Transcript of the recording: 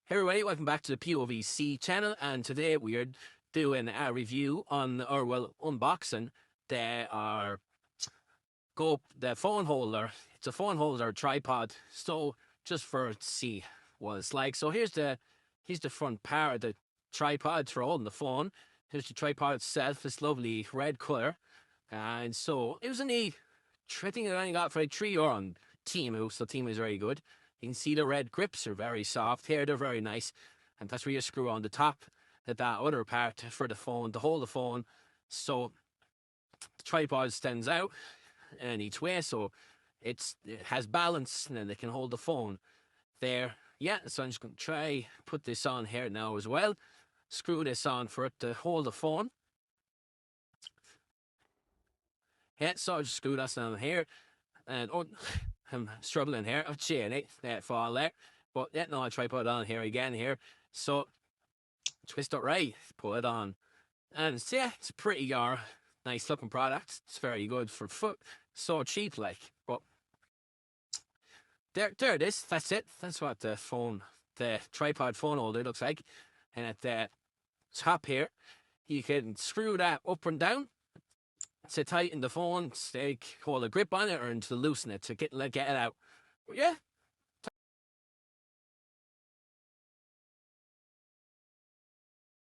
Hey everybody, welcome back to the POVC channel, and today we are doing a review on, or well, unboxing the the phone holder. It's a phone holder tripod, so just for to see what it's like. So here's the front part of the tripod for holding the phone. Here's the tripod itself, this lovely red colour, and so it was a neat. I think I only got for like €3 on Temu, so Temu is very good. You can see the red grips are very soft here, they're very nice. And that's where you screw on the top of that other part for the phone, to hold the phone. So the tripod stands out in each way, so it has balance, and then it can hold the phone there. Yeah, so I'm just going to try put this on here now as well. Screw this on for it to hold the phone. Yeah, so I'll just screw that on here. And oh, I'm struggling here. I'm cheering it. That fall there. But yeah, no, I'll try put it on here again here. So twist it right, pull it on. And yeah, it's a pretty nice looking product. It's very good for foot. So cheap like. But there it is. That's it. That's what the tripod phone holder looks like. And at the top here, you can screw that up and down to tighten the phone, hold a grip on it, or to loosen it to get it out. But yeah,